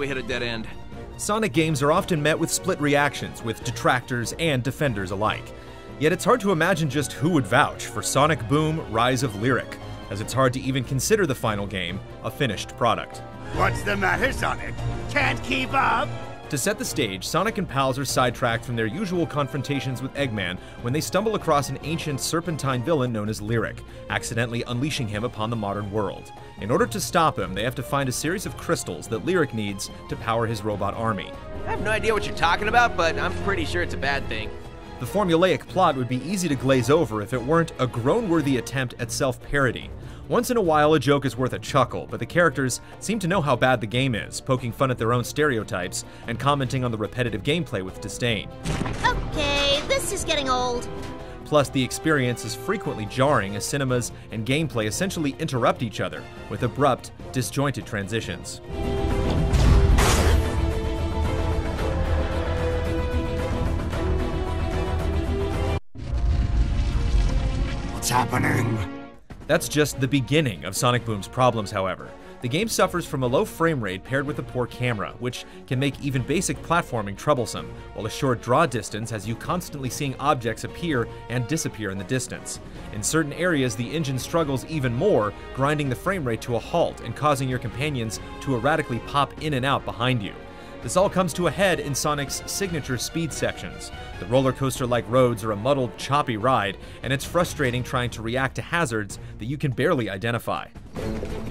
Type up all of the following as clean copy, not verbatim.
we hit a dead end. Sonic games are often met with split reactions, with detractors and defenders alike. Yet it's hard to imagine just who would vouch for Sonic Boom: Rise of Lyric, as it's hard to even consider the final game a finished product. What's the matter, Sonic? Can't keep up? To set the stage, Sonic and pals are sidetracked from their usual confrontations with Eggman when they stumble across an ancient serpentine villain known as Lyric, accidentally unleashing him upon the modern world. In order to stop him, they have to find a series of crystals that Lyric needs to power his robot army. I have no idea what you're talking about, but I'm pretty sure it's a bad thing. The formulaic plot would be easy to glaze over if it weren't a groan-worthy attempt at self-parody. Once in a while, a joke is worth a chuckle, but the characters seem to know how bad the game is, poking fun at their own stereotypes and commenting on the repetitive gameplay with disdain. Okay, this is getting old. Plus, the experience is frequently jarring as cinemas and gameplay essentially interrupt each other with abrupt, disjointed transitions. What's happening? That's just the beginning of Sonic Boom's problems, however. The game suffers from a low frame rate paired with a poor camera, which can make even basic platforming troublesome, while a short draw distance has you constantly seeing objects appear and disappear in the distance. In certain areas, the engine struggles even more, grinding the frame rate to a halt and causing your companions to erratically pop in and out behind you. This all comes to a head in Sonic's signature speed sections. The roller coaster-like roads are a muddled, choppy ride, and it's frustrating trying to react to hazards that you can barely identify.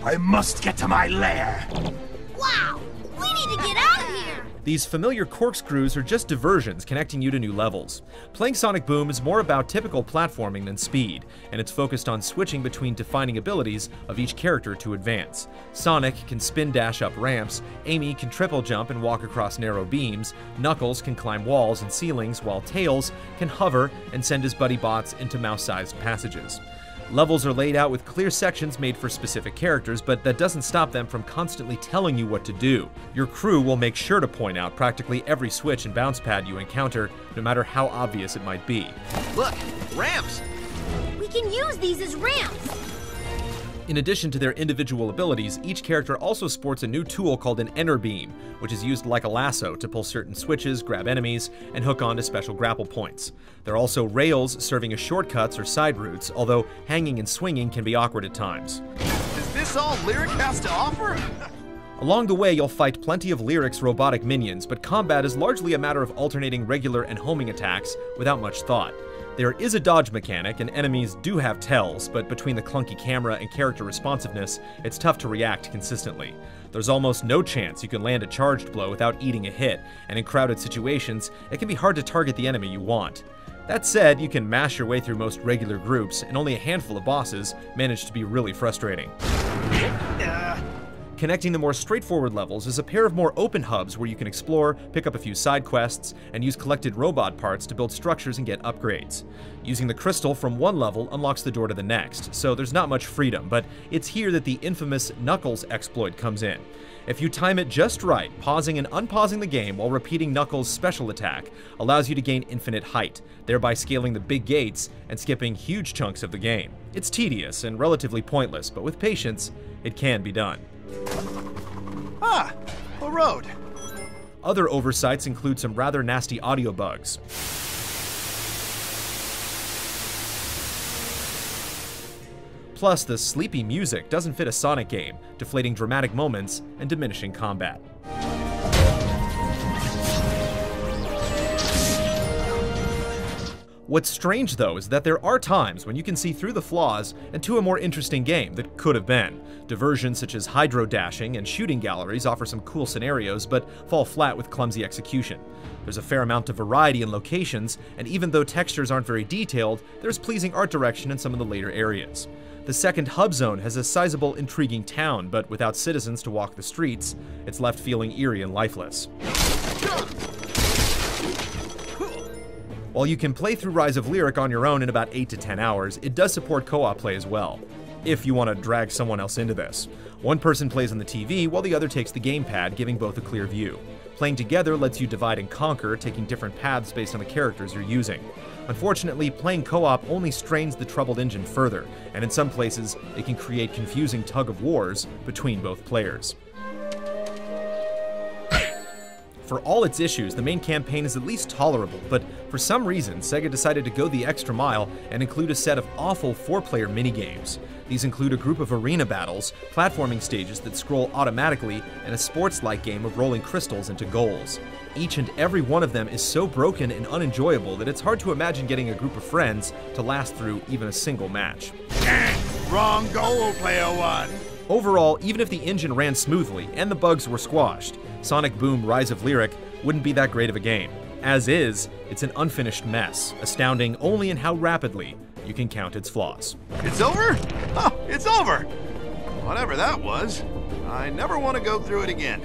I must get to my lair. Wow, we need to get out of here. These familiar corkscrews are just diversions connecting you to new levels. Playing Sonic Boom is more about typical platforming than speed, and it's focused on switching between defining abilities of each character to advance. Sonic can spin dash up ramps, Amy can triple jump and walk across narrow beams, Knuckles can climb walls and ceilings, while Tails can hover and send his buddy bots into mouse-sized passages. Levels are laid out with clear sections made for specific characters, but that doesn't stop them from constantly telling you what to do. Your crew will make sure to point out practically every switch and bounce pad you encounter, no matter how obvious it might be. Look, ramps! We can use these as ramps. In addition to their individual abilities, each character also sports a new tool called an Enter Beam, which is used like a lasso to pull certain switches, grab enemies, and hook onto special grapple points. There are also rails serving as shortcuts or side routes, although hanging and swinging can be awkward at times. Is this all Lyric has to offer? Along the way, you'll fight plenty of Lyric's robotic minions, but combat is largely a matter of alternating regular and homing attacks without much thought. There is a dodge mechanic, and enemies do have tells, but between the clunky camera and character responsiveness, it's tough to react consistently. There's almost no chance you can land a charged blow without eating a hit, and in crowded situations, it can be hard to target the enemy you want. That said, you can mash your way through most regular groups, and only a handful of bosses manage to be really frustrating. Connecting the more straightforward levels is a pair of more open hubs where you can explore, pick up a few side quests, and use collected robot parts to build structures and get upgrades. Using the crystal from one level unlocks the door to the next, so there's not much freedom, but it's here that the infamous Knuckles exploit comes in. If you time it just right, pausing and unpausing the game while repeating Knuckles' special attack allows you to gain infinite height, thereby scaling the big gates and skipping huge chunks of the game. It's tedious and relatively pointless, but with patience, it can be done. Ah, a road. Other oversights include some rather nasty audio bugs. Plus, the sleepy music doesn't fit a Sonic game, deflating dramatic moments and diminishing combat. What's strange, though, is that there are times when you can see through the flaws and to a more interesting game that could have been. Diversions such as hydro dashing and shooting galleries offer some cool scenarios, but fall flat with clumsy execution. There's a fair amount of variety in locations, and even though textures aren't very detailed, there's pleasing art direction in some of the later areas. The second hub zone has a sizable, intriguing town, but without citizens to walk the streets, it's left feeling eerie and lifeless. While you can play through Rise of Lyric on your own in about 8 to 10 hours, it does support co-op play as well, if you want to drag someone else into this. One person plays on the TV while the other takes the gamepad, giving both a clear view. Playing together lets you divide and conquer, taking different paths based on the characters you're using. Unfortunately, playing co-op only strains the troubled engine further, and in some places, it can create confusing tug-of-wars between both players. For all its issues, the main campaign is at least tolerable, but for some reason, Sega decided to go the extra mile and include a set of awful 4-player minigames. These include a group of arena battles, platforming stages that scroll automatically, and a sports-like game of rolling crystals into goals. Each and every one of them is so broken and unenjoyable that it's hard to imagine getting a group of friends to last through even a single match. Wrong goal, player one. Overall, even if the engine ran smoothly and the bugs were squashed, Sonic Boom: Rise of Lyric wouldn't be that great of a game. As is, it's an unfinished mess, astounding only in how rapidly you can count its flaws. It's over? Oh, it's over! Whatever that was, I never want to go through it again.